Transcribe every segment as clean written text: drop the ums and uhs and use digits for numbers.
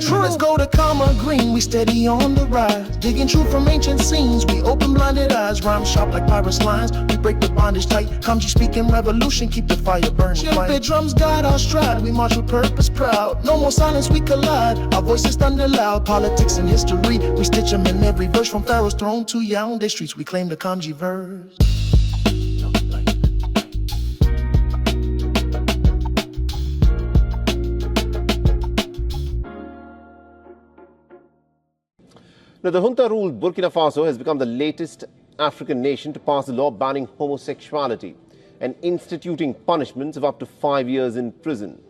True. Let's go to Karma Green, we steady on the rise. Digging truth from ancient scenes, we open blinded eyes. Rhyme sharp like pirates' lines, we break the bondage tight. Kamji speaking revolution, keep the fire burning. The drums guide our stride, we march with purpose proud. No more silence, we collide, our voices thunder loud. Politics and history, we stitch them in every verse. From Pharaoh's throne to Yaoundé streets, we claim the Kamji verse. Now, the junta-ruled Burkina Faso has become the latest African nation to pass a law banning homosexuality and instituting punishments of up to 5 years in prison.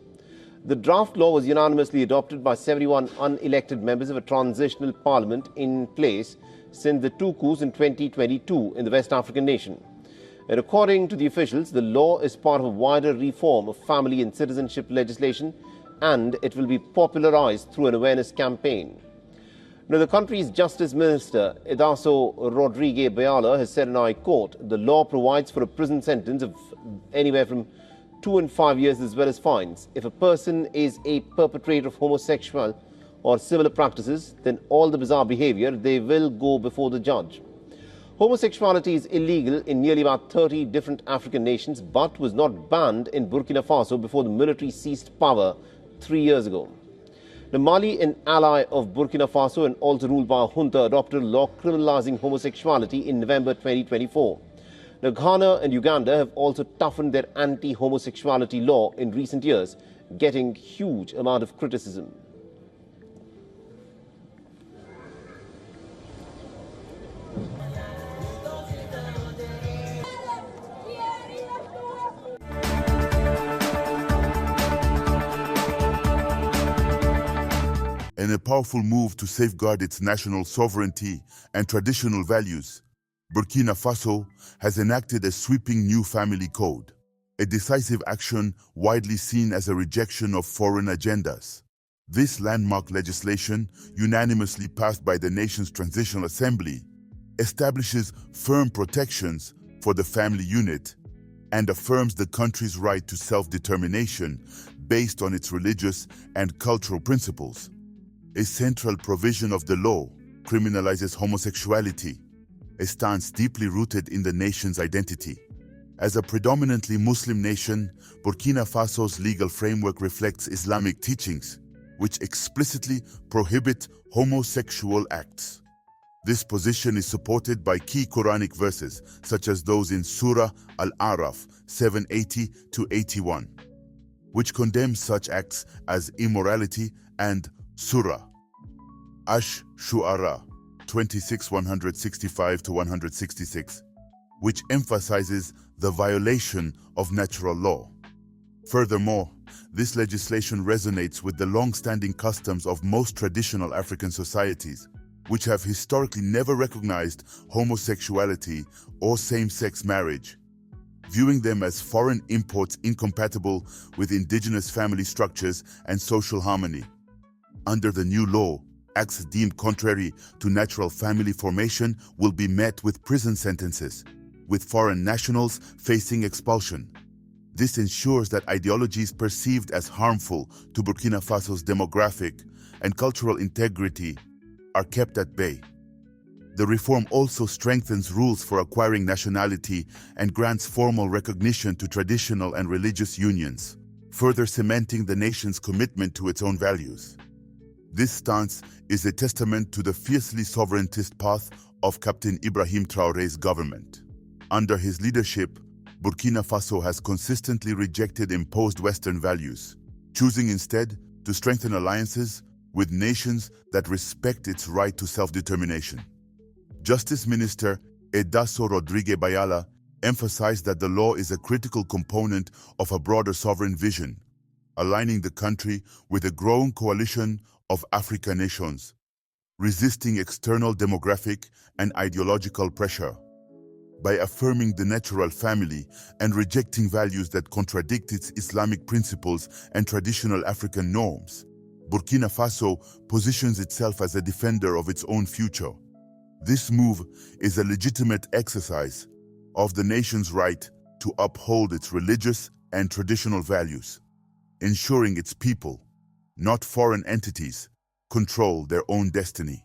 The draft law was unanimously adopted by 71 unelected members of a transitional parliament in place since the two coups in 2022 in the West African nation. And according to the officials, the law is part of a wider reform of family and citizenship legislation, and it will be popularized through an awareness campaign. Now, the country's Justice Minister, Idaso Rodrigue Bayala, has said, and I quote, the law provides for a prison sentence of anywhere from 2 and 5 years as well as fines. If a person is a perpetrator of homosexual or similar practices, then all the bizarre behavior, they will go before the judge. Homosexuality is illegal in nearly about 30 different African nations, but was not banned in Burkina Faso before the military seized power 3 years ago. Now, Mali, an ally of Burkina Faso and also ruled by a junta, adopted a law criminalizing homosexuality in November 2024. Now, Ghana and Uganda have also toughened their anti-homosexuality law in recent years, getting huge amount of criticism. In a powerful move to safeguard its national sovereignty and traditional values, Burkina Faso has enacted a sweeping new family code, a decisive action widely seen as a rejection of foreign agendas. This landmark legislation, unanimously passed by the nation's Transitional Assembly, establishes firm protections for the family unit and affirms the country's right to self-determination based on its religious and cultural principles. A central provision of the law criminalizes homosexuality, a stance deeply rooted in the nation's identity. As a predominantly Muslim nation, Burkina Faso's legal framework reflects Islamic teachings, which explicitly prohibit homosexual acts. This position is supported by key Quranic verses, such as those in Surah Al-Araf 780-81, which condemns such acts as immorality, and Surah Ash-Shu'ara 26-165-166, which emphasizes the violation of natural law. Furthermore, this legislation resonates with the long-standing customs of most traditional African societies, which have historically never recognized homosexuality or same-sex marriage, viewing them as foreign imports incompatible with indigenous family structures and social harmony. Under the new law, acts deemed contrary to natural family formation will be met with prison sentences, with foreign nationals facing expulsion. This ensures that ideologies perceived as harmful to Burkina Faso's demographic and cultural integrity are kept at bay. The reform also strengthens rules for acquiring nationality and grants formal recognition to traditional and religious unions, further cementing the nation's commitment to its own values. This stance is a testament to the fiercely sovereigntist path of Captain Ibrahim Traoré's government. Under his leadership, Burkina Faso has consistently rejected imposed Western values, choosing instead to strengthen alliances with nations that respect its right to self-determination. Justice Minister Idaso Rodrigue Bayala emphasized that the law is a critical component of a broader sovereign vision, aligning the country with a growing coalition of African nations, resisting external demographic and ideological pressure. By affirming the natural family and rejecting values that contradict its Islamic principles and traditional African norms, Burkina Faso positions itself as a defender of its own future. This move is a legitimate exercise of the nation's right to uphold its religious and traditional values, ensuring its people, not foreign entities, control their own destiny.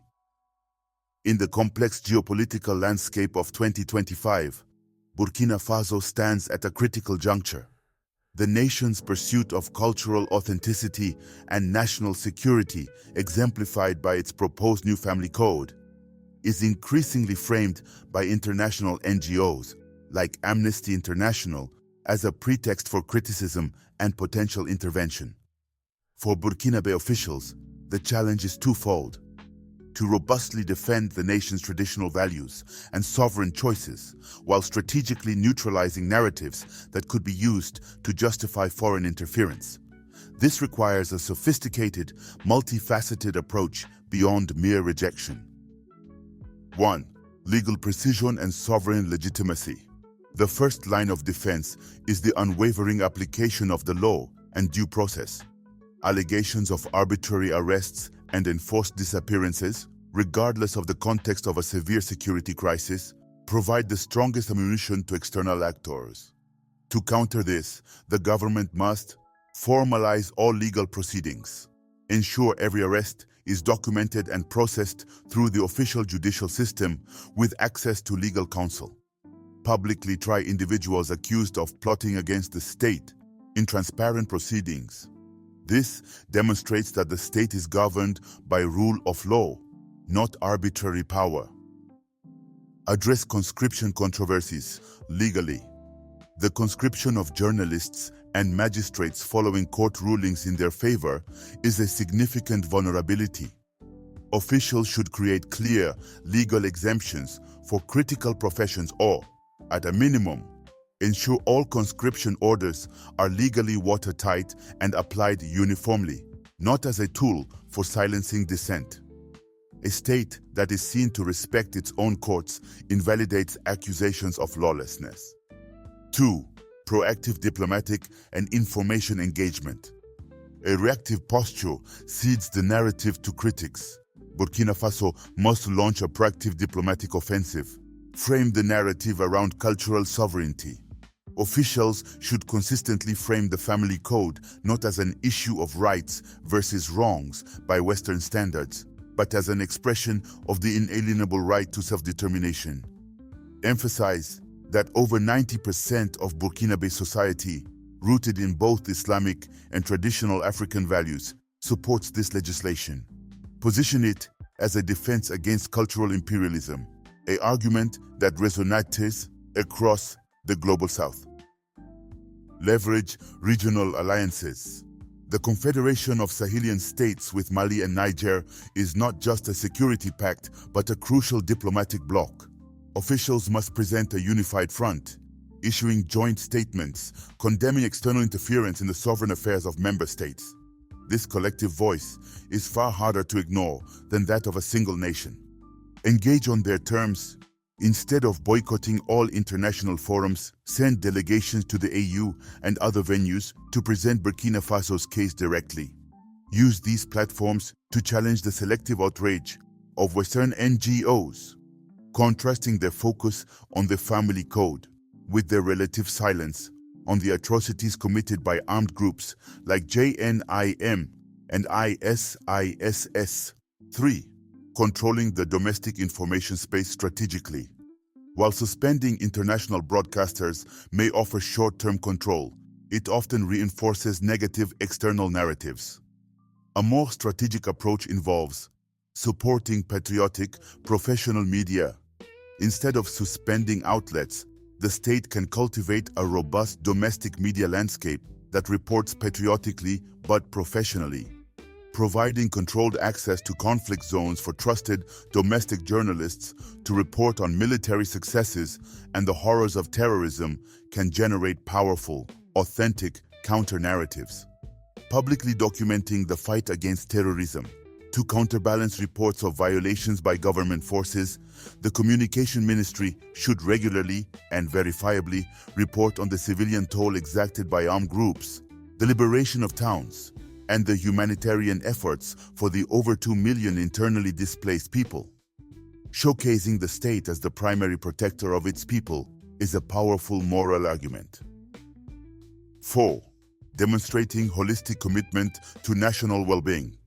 In the complex geopolitical landscape of 2025, Burkina Faso stands at a critical juncture. The nation's pursuit of cultural authenticity and national security, exemplified by its proposed new family code, is increasingly framed by international NGOs like Amnesty International as a pretext for criticism and potential intervention. For Burkinabe officials, the challenge is twofold: to robustly defend the nation's traditional values and sovereign choices, while strategically neutralizing narratives that could be used to justify foreign interference. This requires a sophisticated, multifaceted approach beyond mere rejection. 1. Legal precision and sovereign legitimacy. The first line of defense is the unwavering application of the law and due process. Allegations of arbitrary arrests and enforced disappearances, regardless of the context of a severe security crisis, provide the strongest ammunition to external actors. To counter this, the government must formalize all legal proceedings, ensure every arrest is documented and processed through the official judicial system with access to legal counsel, publicly try individuals accused of plotting against the state in transparent proceedings. This demonstrates that the state is governed by rule of law, not arbitrary power. Address conscription controversies legally. The conscription of journalists and magistrates following court rulings in their favor is a significant vulnerability. Officials should create clear legal exemptions for critical professions or, at a minimum, ensure all conscription orders are legally watertight and applied uniformly, not as a tool for silencing dissent. A state that is seen to respect its own courts invalidates accusations of lawlessness. 2. Proactive diplomatic and information engagement. A reactive posture cedes the narrative to critics. Burkina Faso must launch a proactive diplomatic offensive, frame the narrative around cultural sovereignty. Officials should consistently frame the family code not as an issue of rights versus wrongs by Western standards, but as an expression of the inalienable right to self-determination. Emphasize that over 90% of Burkinabe society, rooted in both Islamic and traditional African values, supports this legislation. Position it as a defense against cultural imperialism, an argument that resonates across the Global South. Leverage regional alliances. The Confederation of Sahelian States with Mali and Niger is not just a security pact, but a crucial diplomatic bloc. Officials must present a unified front, issuing joint statements condemning external interference in the sovereign affairs of member states. This collective voice is far harder to ignore than that of a single nation. Engage on their terms. Instead of boycotting all international forums, send delegations to the AU and other venues to present Burkina Faso's case directly. Use these platforms to challenge the selective outrage of Western NGOs, contrasting their focus on the family code with their relative silence on the atrocities committed by armed groups like JNIM and ISIS. 3. Controlling the domestic information space strategically. While suspending international broadcasters may offer short-term control, it often reinforces negative external narratives. A more strategic approach involves supporting patriotic, professional media. Instead of suspending outlets, the state can cultivate a robust domestic media landscape that reports patriotically but professionally. Providing controlled access to conflict zones for trusted domestic journalists to report on military successes and the horrors of terrorism can generate powerful, authentic counter-narratives. Publicly documenting the fight against terrorism. To counterbalance reports of violations by government forces, the Communication Ministry should regularly and verifiably report on the civilian toll exacted by armed groups, the liberation of towns, and the humanitarian efforts for the over 2 million internally displaced people. Showcasing the state as the primary protector of its people is a powerful moral argument. 4. Demonstrating holistic commitment to national well-being.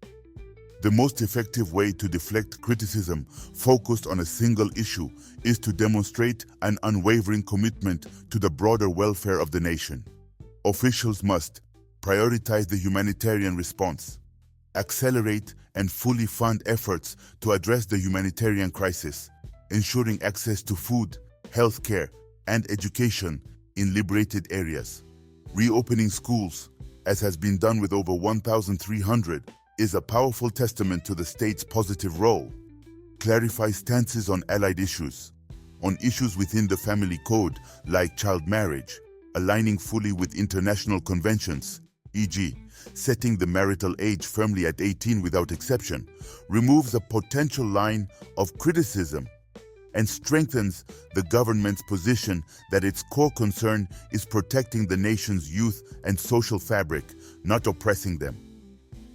The most effective way to deflect criticism focused on a single issue is to demonstrate an unwavering commitment to the broader welfare of the nation. Officials must prioritize the humanitarian response, accelerate and fully fund efforts to address the humanitarian crisis, ensuring access to food, healthcare, and education in liberated areas. Reopening schools, as has been done with over 1,300, is a powerful testament to the state's positive role. Clarify stances on allied issues. On issues within the family code, like child marriage, aligning fully with international conventions, e.g., setting the marital age firmly at 18 without exception, removes a potential line of criticism and strengthens the government's position that its core concern is protecting the nation's youth and social fabric, not oppressing them.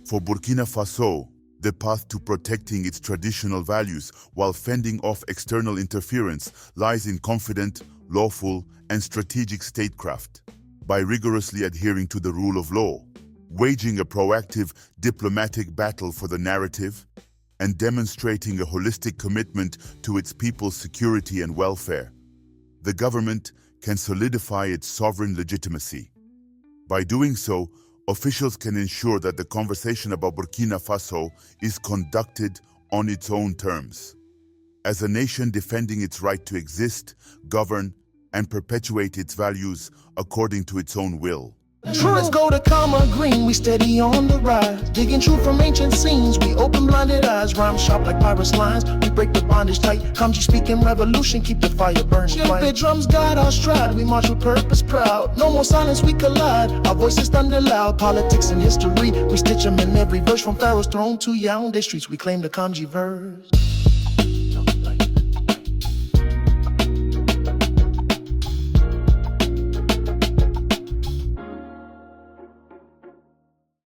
For Burkina Faso, the path to protecting its traditional values while fending off external interference lies in confident, lawful, and strategic statecraft. By rigorously adhering to the rule of law, waging a proactive diplomatic battle for the narrative, and demonstrating a holistic commitment to its people's security and welfare, the government can solidify its sovereign legitimacy. By doing so, officials can ensure that the conversation about Burkina Faso is conducted on its own terms. As a nation defending its right to exist, govern, and perpetuate its values according to its own will. Let's go to Karma Green, we steady on the rise. Digging truth from ancient scenes, we open blinded eyes. Rhyme sharp like pirates' lines, we break the bondage tight. Kamji speaking revolution, keep the fire burning. Shift drums guide our stride, we march with purpose proud. No more silence, we collide, our voices thunder loud. Politics and history, we stitch them in every verse. From Pharaoh's throne to Yaoundé streets, we claim the Kamji verse.